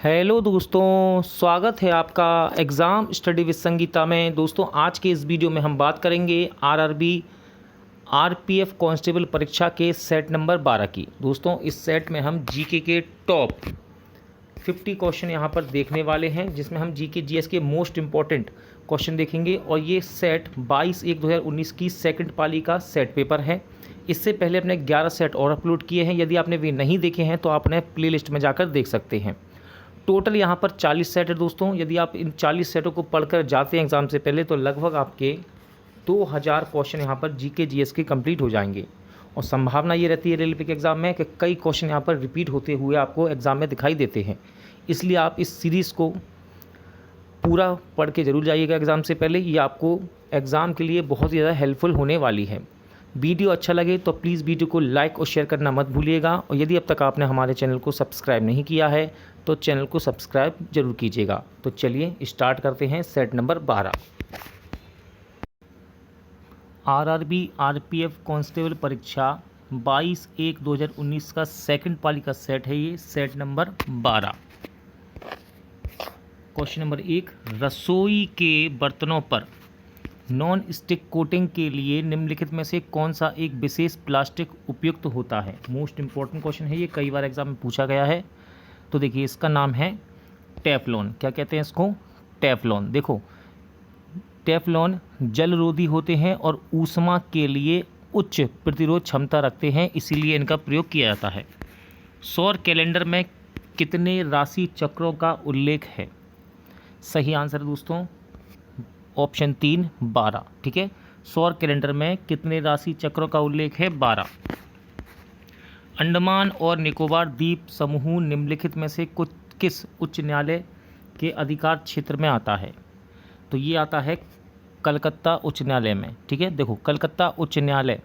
Hello दोस्तों, स्वागत है आपका एग्ज़ाम स्टडी विद संगीता में। दोस्तों, आज के इस वीडियो में हम बात करेंगे आरआरबी आरपीएफ कांस्टेबल परीक्षा के सेट नंबर 12 की। दोस्तों, इस सेट में हम जीके के टॉप 50 क्वेश्चन यहाँ पर देखने वाले हैं, जिसमें हम जीके जीएस के मोस्ट इम्पॉर्टेंट क्वेश्चन देखेंगे। और ये सेट 22/1/2019 की सेकंड पाली का सेट पेपर है। इससे पहले अपने 11 सेट और अपलोड किए हैं। यदि आपने वे नहीं देखे हैं तो आपने प्लेलिस्ट में जाकर देख सकते हैं। टोटल यहाँ पर 40 सेट है दोस्तों। यदि आप इन 40 सेटों को पढ़कर जाते हैं एग्ज़ाम से पहले तो लगभग आपके 2000 क्वेश्चन यहाँ पर जीके जीएस के कंप्लीट हो जाएंगे। और संभावना ये रहती है रेलवे के एग्ज़ाम में कि कई क्वेश्चन यहाँ पर रिपीट होते हुए आपको एग्ज़ाम में दिखाई देते हैं। इसलिए आप इस सीरीज़ को पूरा पढ़ के ज़रूर जाइएगा एग्ज़ाम से पहले। ये आपको एग्ज़ाम के लिए बहुत ही ज़्यादा हेल्पफुल होने वाली है। वीडियो अच्छा लगे तो प्लीज़ वीडियो को लाइक और शेयर करना मत भूलिएगा। और यदि अब तक आपने हमारे चैनल को सब्सक्राइब नहीं किया है तो चैनल को सब्सक्राइब जरूर कीजिएगा। तो चलिए स्टार्ट करते हैं set number 12। RRB RPF constable परीक्षा 22/1/2019 का सेकंड पाली का सेट है। ये सेट नंबर 12। क्वेश्चन नंबर 1, रसोई के बर्तनों पर नॉन स्टिक कोटिंग के लिए निम्नलिखित में से कौन सा एक विशेष प्लास्टिक उपयुक्त होता है। मोस्ट इंपॉर्टेंट क्वेश्चन है ये, कई बार एग्जाम में पूछा गया है। तो देखिए, इसका नाम है टेफ्लॉन। क्या कहते हैं इसको? टेफ्लॉन। देखो, टेफ्लॉन जलरोधी होते हैं और ऊष्मा के लिए उच्च प्रतिरोध क्षमता रखते हैं, इसीलिए इनका प्रयोग किया जाता है। सौर कैलेंडर में कितने राशि चक्रों का उल्लेख है? सही आंसर है दोस्तों ऑप्शन 3, 12। ठीक है, सौर कैलेंडर में कितने राशि चक्रों का उल्लेख है? 12। अंडमान और निकोबार द्वीप समूह निम्नलिखित में से किस उच्च न्यायालय के अधिकार क्षेत्र में आता है? तो ये आता है कलकत्ता उच्च न्यायालय में। ठीक है, देखो, कलकत्ता उच्च न्यायालय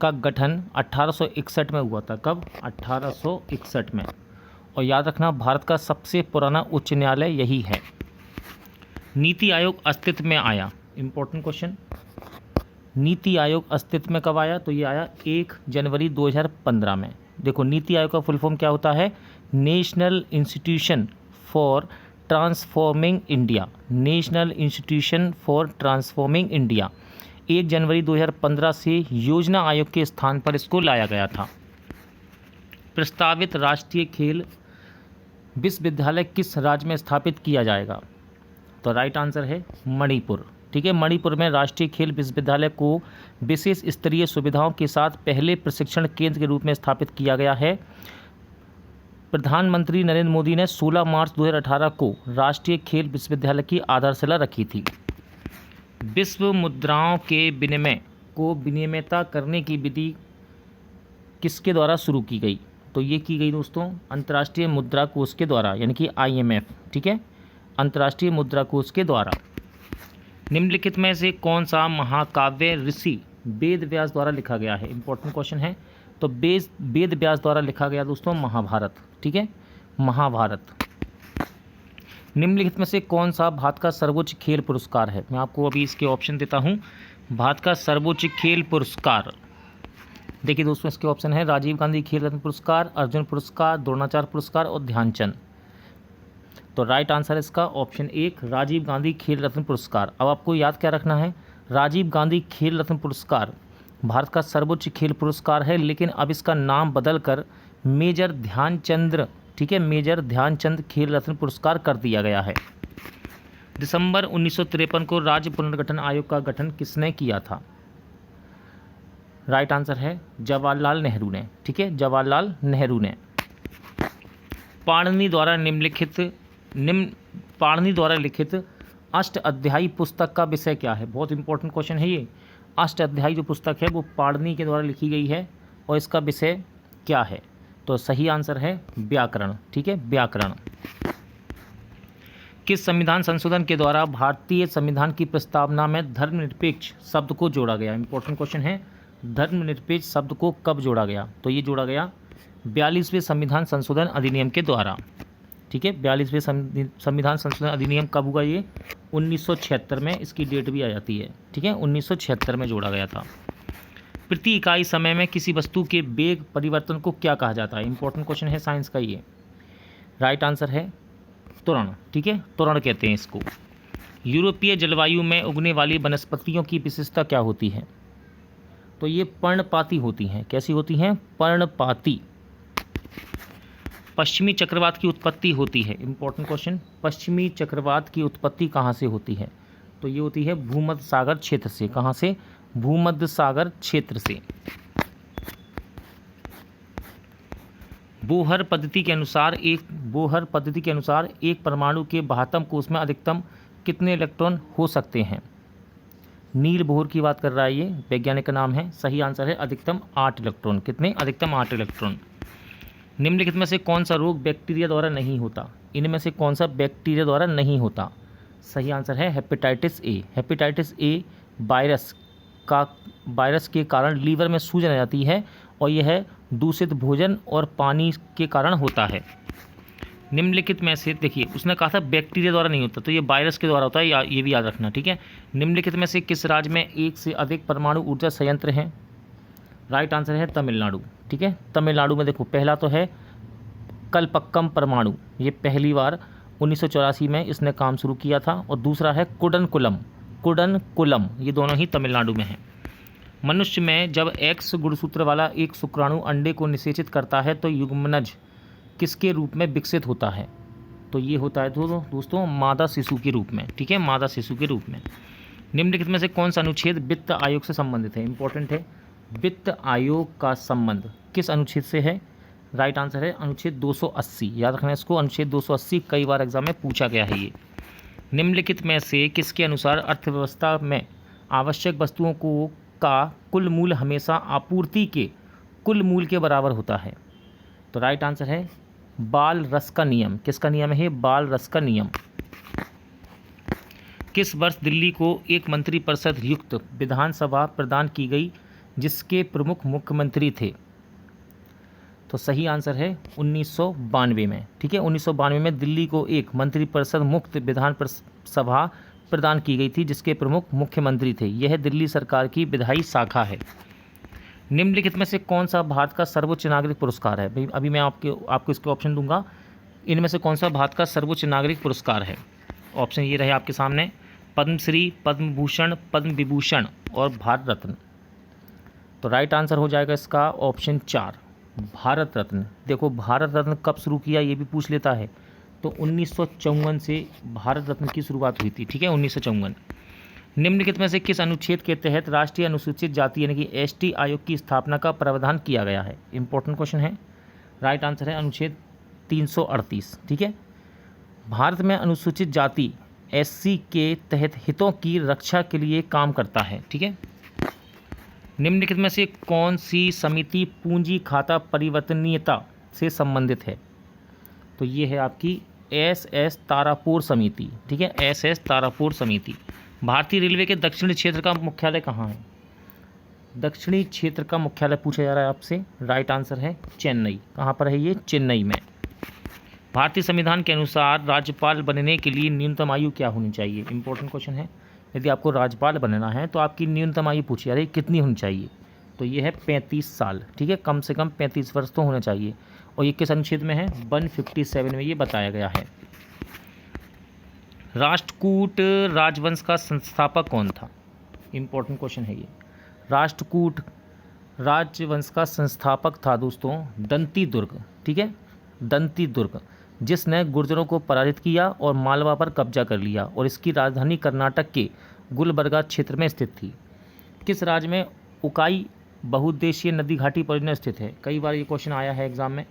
का गठन 1861 में हुआ था। कब? 1861 में। और याद रखना, भारत का सबसे पुराना उच्च न्यायालय यही है। नीति आयोग अस्तित्व में आया। Important question. नीति आयोग अस्तित्व में कब आया? तो ये आया 1 जनवरी 2015 में। देखो, नीति आयोग का फुल फॉर्म क्या होता है? National institution for transforming India. National institution for transforming India. 1 जनवरी 2015 से योजना आयोग के स्थान पर इसको लाया गया था। प्रस्तावित राष्ट्रीय खेल विश्वविद्यालय किस राज्य में स्थापित किया जाएगा? तो राइट आंसर है मणिपुर। ठीक है, मणिपुर में राष्ट्रीय खेल विश्वविद्यालय को विशेष स्तरीय सुविधाओं के साथ पहले प्रशिक्षण केंद्र के रूप में स्थापित किया गया है। प्रधानमंत्री नरेंद्र मोदी ने 16 मार्च 2018 को राष्ट्रीय खेल विश्वविद्यालय की आधारशिला रखी थी। विश्व मुद्राओं के विनिमय को विनियमित करने की विधि किसके द्वारा शुरू की गई? तो ये की गई दोस्तों अंतर्राष्ट्रीय मुद्रा कोष के द्वारा, यानी कि IMF। ठीक है, अंतर्राष्ट्रीय मुद्रा कोष के द्वारा। निम्नलिखित में से कौन सा महाकाव्य ऋषि वेद व्यास द्वारा लिखा गया है? इंपॉर्टेंट क्वेश्चन है। तो वेद व्यास द्वारा लिखा गया दोस्तों महाभारत। ठीक है, महाभारत। निम्नलिखित में से कौन सा भारत का सर्वोच्च खेल पुरस्कार है? मैं आपको अभी इसके ऑप्शन देता हूँ। भारत का सर्वोच्च खेल पुरस्कार, देखिए दोस्तों, इसके ऑप्शन है राजीव गांधी खेल रत्न पुरस्कार, अर्जुन पुरस्कार, द्रोणाचार्य पुरस्कार और ध्यानचंद। तो राइट आंसर है इसका ऑप्शन 1, राजीव गांधी खेल रत्न पुरस्कार। अब आपको याद क्या रखना है? राजीव गांधी खेल रत्न पुरस्कार भारत का सर्वोच्च खेल पुरस्कार है, लेकिन अब इसका नाम बदलकर मेजर ध्यानचंद, ठीक है, मेजर ध्यानचंद खेल रत्न पुरस्कार कर दिया गया है। दिसंबर 1953 को राज्य पुनर्गठन आयोग का गठन किसने किया था? राइट आंसर है जवाहरलाल नेहरू ने। ठीक है, जवाहरलाल नेहरू ने। पाणिनि द्वारा लिखित अष्ट अध्यायी पुस्तक का विषय क्या है? बहुत इंपॉर्टेंट क्वेश्चन है ये। अष्ट अध्यायी जो पुस्तक है वो पाणिनि के द्वारा लिखी गई है और इसका विषय क्या है? तो सही आंसर है व्याकरण। ठीक है, व्याकरण। किस संविधान संशोधन के द्वारा भारतीय संविधान की प्रस्तावना में धर्मनिरपेक्ष शब्द को जोड़ा गया? इंपॉर्टेंट क्वेश्चन है। धर्मनिरपेक्ष शब्द को कब जोड़ा गया? तो ये जोड़ा गया 42वें संविधान संशोधन अधिनियम के द्वारा। ठीक है, 42वें संविधान संशोधन अधिनियम कब हुआ? ये 1976 में, इसकी डेट भी आ जाती है। ठीक है, 1976 में जोड़ा गया था। प्रति इकाई समय में किसी वस्तु के वेग परिवर्तन को क्या कहा जाता है? इंपॉर्टेंट क्वेश्चन है साइंस का ये। राइट आंसर है तोरण, ठीक है, तोरण कहते हैं इसको। यूरोपीय जलवायु में उगने वाली वनस्पतियों की विशेषता क्या होती है? तो ये पर्णपाती होती हैं। कैसी होती हैं? पर्णपाती। पश्चिमी चक्रवात की उत्पत्ति होती है, इंपॉर्टेंट क्वेश्चन, पश्चिमी चक्रवात की उत्पत्ति कहाँ से होती है? तो ये होती है भूमध्य सागर क्षेत्र से। कहाँ से? भूमध्य सागर क्षेत्र से। बोहर पद्धति के अनुसार एक परमाणु के बाह्यतम कोश में अधिकतम कितने इलेक्ट्रॉन हो सकते हैं? नील बोहर की बात कर रहा है, ये वैज्ञानिक का नाम है। सही आंसर है अधिकतम 8 इलेक्ट्रॉन। कितने? अधिकतम 8 इलेक्ट्रॉन। निम्नलिखित में से कौन सा रोग बैक्टीरिया द्वारा नहीं होता? इनमें से कौन सा बैक्टीरिया द्वारा नहीं होता? सही आंसर है hepatitis A. Hepatitis A virus के कारण लीवर में सूजन आ जाती है और यह दूषित भोजन और पानी के कारण होता है। निम्नलिखित में से, देखिए उसने कहा था बैक्टीरिया द्वारा नहीं होता, तो ये वायरस के द्वारा होता है, ये भी याद रखना, ठीक है। निम्नलिखित में से किस राज्य में एक से अधिक परमाणु ऊर्जा संयंत्र हैं? राइट आंसर है तमिलनाडु, ठीक है। तमिलनाडु में देखो, पहला तो है कलपक्कम परमाणु, ये पहली बार 1984 में इसने काम शुरू किया था, और दूसरा है कुडनकुलम, ये दोनों ही तमिलनाडु में हैं। मनुष्य में जब एक्स गुणसूत्र वाला एक शुक्राणु अंडे को निषेचित करता है तो युग्मनज किसके रूप में विकसित होता है? तो ये होता है दोस्तों मादा शिशु के रूप में, ठीक है, मादा शिशु के रूप में। निम्नलिखित में से कौन सा अनुच्छेद वित्त आयोग से संबंधित है? इंपॉर्टेंट है। वित्त आयोग का संबंध किस अनुच्छेद से है? राइट आंसर है अनुच्छेद 280। याद रखना इसको, अनुच्छेद 280 कई बार एग्जाम में पूछा गया है ये। निम्नलिखित में से किसके अनुसार अर्थव्यवस्था में आवश्यक वस्तुओं का कुल मूल्य हमेशा आपूर्ति के कुल मूल्य के बराबर होता है? तो राइट आंसर है बाल रस का नियम। किसका नियम है? बाल रस का नियम। किस वर्ष दिल्ली को एक मंत्रिपरिषद युक्त विधानसभा प्रदान की गई जिसके प्रमुख मुख्यमंत्री थे? तो सही आंसर है 1992 में, ठीक है। 1992 में दिल्ली को एक मंत्रिपरिषद मुक्त विधानसभा प्रदान की गई थी जिसके प्रमुख मुख्यमंत्री थे। यह दिल्ली सरकार की विधायी शाखा है। निम्नलिखित में से कौन सा भारत का सर्वोच्च नागरिक पुरस्कार है? भाई अभी मैं आपको इसके ऑप्शन दूंगा। इनमें से कौन सा भारत का सर्वोच्च नागरिक पुरस्कार है? ऑप्शन ये रहे आपके सामने, पद्मश्री, पद्म भूषण, पद्म विभूषण और भारत रत्न। तो राइट आंसर हो जाएगा इसका ऑप्शन 4, भारत रत्न। देखो भारत रत्न कब शुरू किया ये भी पूछ लेता है, तो 1954 से भारत रत्न की शुरुआत हुई थी, ठीक है, 1954। निम्नलिखित में से किस अनुच्छेद के तहत राष्ट्रीय अनुसूचित जाति यानी कि एसटी आयोग की स्थापना का प्रावधान किया गया है? इंपॉर्टेंट क्वेश्चन है। राइट आंसर है अनुच्छेद 338, ठीक है। भारत में अनुसूचित जाति एससी के तहत हितों की रक्षा के लिए काम करता है, ठीक है। निम्नलिखित में से कौन सी समिति पूंजी खाता परिवर्तनीयता से संबंधित है? तो ये है आपकी एस तारापुर समिति, ठीक है, एस तारापुर समिति। भारतीय रेलवे के दक्षिणी क्षेत्र का मुख्यालय कहाँ है? दक्षिणी क्षेत्र का मुख्यालय पूछा जा रहा है आपसे। राइट आंसर है चेन्नई। कहाँ पर है ये? चेन्नई में। भारतीय संविधान के अनुसार राज्यपाल बनने के लिए न्यूनतम आयु क्या होनी चाहिए? इंपॉर्टेंट क्वेश्चन है। यदि आपको राज्यपाल बनना है तो आपकी न्यूनतम आयु पूछी जा रही है कितनी होनी चाहिए? तो ये है 35 साल, ठीक है, कम से कम 35 वर्ष तो होना चाहिए। और ये किस अनुच्छेद में है? 157 में ये बताया गया है। राष्ट्रकूट राजवंश का संस्थापक कौन था? इंपॉर्टेंट क्वेश्चन है ये। राष्ट्रकूट राजवंश का संस्थापक था दोस्तों दंतीदुर्ग, ठीक है, दंतीदुर्ग, जिसने गुर्जरों को पराजित किया और मालवा पर कब्जा कर लिया, और इसकी राजधानी कर्नाटक के गुलबर्गा क्षेत्र में स्थित थी। किस राज्य में उकाई बहुउद्देशीय नदी घाटी परियोजना स्थित है? कई बार ये क्वेश्चन आया है एग्जाम में।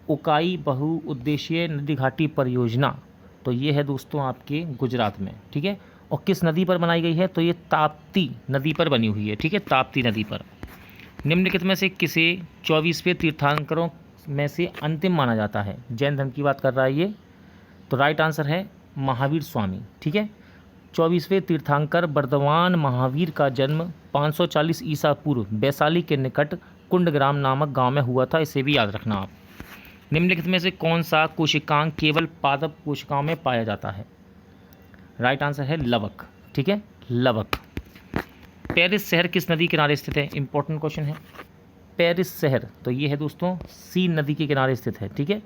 उकाई बहुउद्देशीय नदी घाटी परियोजना, तो ये है दोस्तों आपके गुजरात में, ठीक है। और किस नदी पर बनाई गई है? तो ये ताप्ती नदी पर बनी हुई है, ठीक है, ताप्ती नदी पर। निम्नलिखित में से किसे 24वें तीर्थंकरों में से अंतिम माना जाता है? जैन धर्म की बात कर रहा है ये। तो राइट आंसर है महावीर स्वामी, ठीक है। 24वें तीर्थंकर बर्दवान महावीर का जन्म 540 ईसा पूर्व वैशाली के निकट कुंडग्राम नामक गांव में हुआ था, इसे भी याद रखना आप। निम्नलिखित में से कौन सा कोशिकांग केवल पादप कोशिकाओं में पाया जाता है? राइट आंसर है लवक, ठीक है, लवक। पेरिस शहर किस नदी किनारे स्थित है? इंपॉर्टेंट क्वेश्चन है। पेरिस शहर, तो ये है दोस्तों सीन नदी के किनारे स्थित है, ठीक है।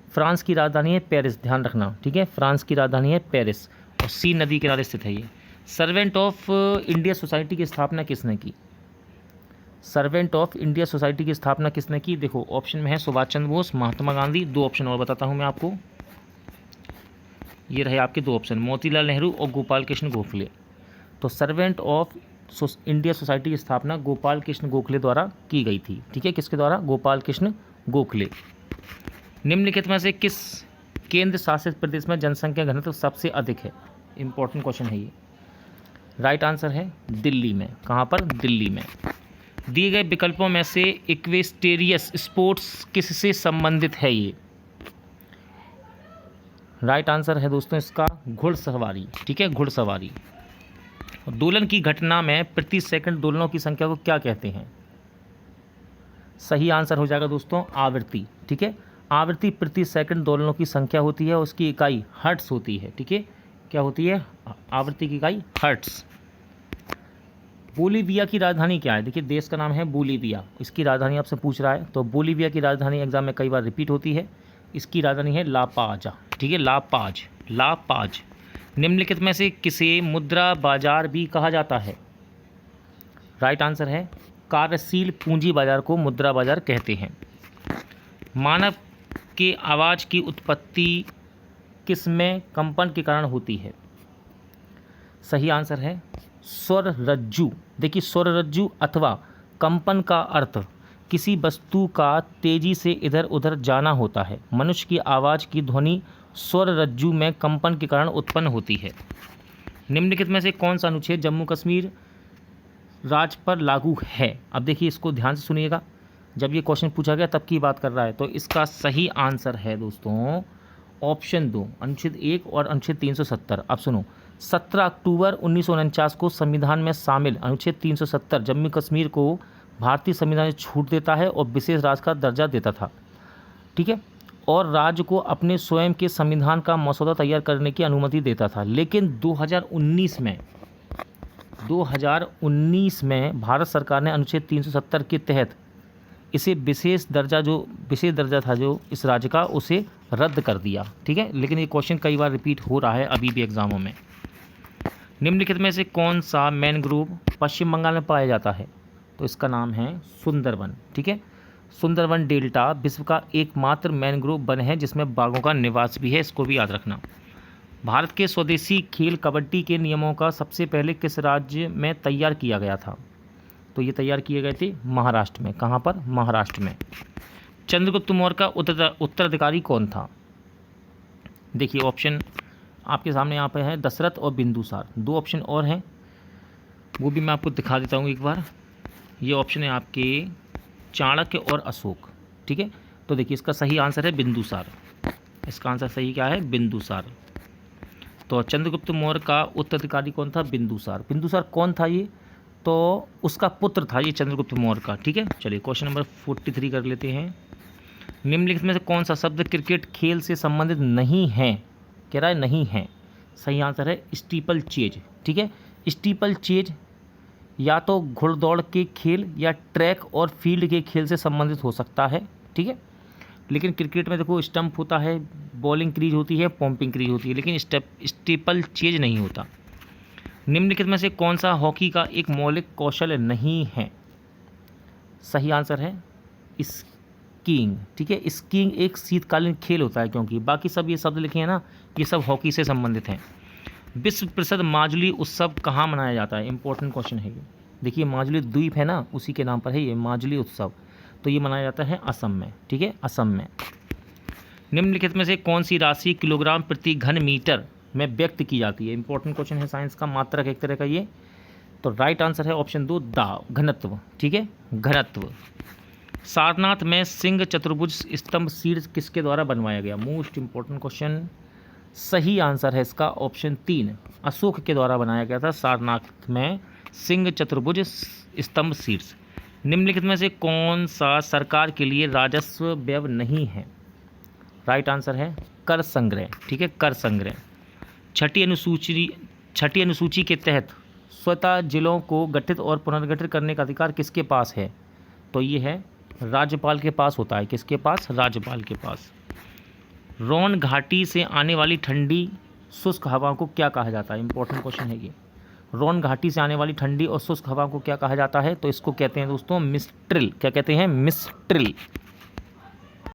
फ्रांस की राजधानी है पेरिस, ध्यान रखना, ठीक है, फ्रांस की राजधानी है पेरिस और सीन नदी किनारे स्थित है ये। सर्वेंट ऑफ इंडिया सोसाइटी की स्थापना किसने की? सर्वेंट ऑफ इंडिया सोसाइटी की स्थापना किसने की? देखो ऑप्शन में है सुभाष चंद्र बोस, महात्मा गांधी, दो ऑप्शन और बताता हूँ मैं आपको, ये रहे आपके दो ऑप्शन, मोतीलाल नेहरू और गोपाल कृष्ण गोखले। तो सर्वेंट ऑफ इंडिया सोसाइटी की स्थापना गोपाल कृष्ण गोखले द्वारा की गई थी, ठीक है, किसके द्वारा? गोपाल कृष्ण गोखले। निम्नलिखित में से किस केंद्र शासित प्रदेश में जनसंख्या घनत्व सबसे अधिक है? इंपॉर्टेंट क्वेश्चन है ये। राइट आंसर है दिल्ली में। कहाँ पर? दिल्ली में। दिए गए विकल्पों में से इक्वेस्टेरियस स्पोर्ट्स किससे संबंधित है? ये राइट आंसर है दोस्तों इसका घुड़सवारी, ठीक है, घुड़सवारी। दोलन की घटना में प्रति सेकंड दोलनों की संख्या को क्या कहते हैं? सही आंसर हो जाएगा दोस्तों आवृत्ति, ठीक है। आवृत्ति प्रति सेकंड दोलनों की संख्या होती है, उसकी इकाई हर्ट्स होती है, ठीक है। क्या होती है? आवृत्ति की इकाई हर्ट्स। बोलीविया की राजधानी क्या है? देखिए देश का नाम है बोलीविया, इसकी राजधानी आपसे पूछ रहा है, तो बोलीविया की राजधानी एग्जाम में कई बार रिपीट होती है, इसकी राजधानी है ला पाज, ठीक है, ला पाज, ला पाज। निम्नलिखित में से किसे मुद्रा बाजार भी कहा जाता है? राइट आंसर है कार्यशील पूंजी बाजार को मुद्रा बाजार कहते हैं। मानव के आवाज़ की उत्पत्ति किस में कंपन के कारण होती है? सही आंसर है स्वर रज्जु। देखिए स्वर रज्जु अथवा कंपन का अर्थ किसी वस्तु का तेजी से इधर उधर जाना होता है। मनुष्य की आवाज़ की ध्वनि स्वर रज्जु में कंपन के कारण उत्पन्न होती है। निम्नलिखित में से कौन सा अनुच्छेद जम्मू कश्मीर राज्य पर लागू है? अब देखिए इसको ध्यान से सुनिएगा, जब ये क्वेश्चन पूछा गया तब की बात कर रहा है, तो इसका सही आंसर है दोस्तों ऑप्शन 2 अनुच्छेद 1 और अनुच्छेद 370। अब सुनो, 17 अक्टूबर 1949 को संविधान में शामिल अनुच्छेद 370 जम्मू कश्मीर को भारतीय संविधान छूट देता है और विशेष राज्य का दर्जा देता था, ठीक है, और राज्य को अपने स्वयं के संविधान का मसौदा तैयार करने की अनुमति देता था। लेकिन 2019 में भारत सरकार ने अनुच्छेद 370 के तहत इसे विशेष दर्जा था जो इस राज्य का, उसे रद्द कर दिया, ठीक है। लेकिन ये क्वेश्चन कई बार रिपीट हो रहा है अभी भी एग्जामों में। निम्नलिखित में से कौन सा मैनग्रोव पश्चिम बंगाल में पाया जाता है? तो इसका नाम है सुंदरवन, ठीक है। सुंदरवन डेल्टा विश्व का एकमात्र मैनग्रोव वन है जिसमें बाघों का निवास भी है, इसको भी याद रखना। भारत के स्वदेशी खेल कबड्डी के नियमों का सबसे पहले किस राज्य में तैयार किया गया था? तो ये तैयार किए गए थे महाराष्ट्र में। कहाँ पर? महाराष्ट्र में। चंद्रगुप्त मौर्य का उत्तराधिकारी कौन था? देखिए ऑप्शन आपके सामने यहाँ पे है दशरथ और बिंदुसार। दो ऑप्शन और हैं, वो भी मैं आपको दिखा देता हूँ एक बार। ये ऑप्शन है आपके चाणक्य और अशोक, ठीक है। तो देखिए इसका सही आंसर है बिंदुसार। इसका आंसर सही क्या है? बिंदुसार। तो चंद्रगुप्त मौर्य का उत्तराधिकारी कौन था? बिंदुसार। बिंदुसार कौन था ये? तो उसका पुत्र था ये चंद्रगुप्त मौर्य का, ठीक है। चलिए क्वेश्चन नंबर 43 कर लेते हैं। निम्नलिखित में से कौन सा शब्द क्रिकेट खेल से संबंधित नहीं है? कह रहा है नहीं है। सही आंसर है स्टीपल चेज, ठीक है। स्टीपल चेज या तो घुड़दौड़ के खेल या ट्रैक और फील्ड के खेल से संबंधित हो सकता है, ठीक है। लेकिन क्रिकेट में देखो स्टंप होता है, बॉलिंग क्रीज होती है, पंपिंग क्रीज होती है, लेकिन स्टीपल चेज नहीं होता। निम्नलिखित में से कौन सा हॉकी का एक मौलिक कौशल नहीं है? सही आंसर है स्कीइंग, ठीक है। स्कीइंग एक शीतकालीन खेल होता है, क्योंकि बाकी सब ये शब्द लिखे हैं ना, ये सब हॉकी से संबंधित हैं। विश्व प्रसिद्ध माजुली उत्सव कहाँ मनाया जाता है? इंपॉर्टेंट क्वेश्चन है ये। देखिए माजुली द्वीप है ना, उसी के नाम पर है ये माजुली उत्सव, तो ये मनाया जाता है असम में, ठीक है, असम में। निम्नलिखित में से कौन सी राशि किलोग्राम प्रति घन मीटर में व्यक्त की जाती है? इंपॉर्टेंट क्वेश्चन है साइंस का, मात्रक एक तरह का ये। तो राइट आंसर है ऑप्शन 2 दा, घनत्व, ठीक है, घनत्व। सारनाथ में सिंह चतुर्भुज स्तंभ शीर्ष किसके द्वारा बनवाया गया? Most important question. सही आंसर है इसका ऑप्शन 3 अशोक के द्वारा बनाया गया था सारनाथ में सिंह चतुर्भुज स्तंभ शीर्ष। निम्नलिखित में से कौन सा सरकार के लिए राजस्व व्यय नहीं है? राइट आंसर है कर संग्रह, ठीक है, कर संग्रह। छठी अनुसूची के तहत स्वतः जिलों को गठित और पुनर्गठित करने का अधिकार किसके पास है? तो ये है राज्यपाल के पास होता है। किसके पास? राज्यपाल के पास। रोन घाटी से आने वाली ठंडी शुष्क हवा को क्या कहा जाता है? इंपॉर्टेंट क्वेश्चन है ये। रोन घाटी से आने वाली ठंडी और शुष्क हवा को क्या कहा जाता है? तो इसको कहते हैं दोस्तों मिस्ट्रिल। क्या कहते हैं? मिस्ट्रिल।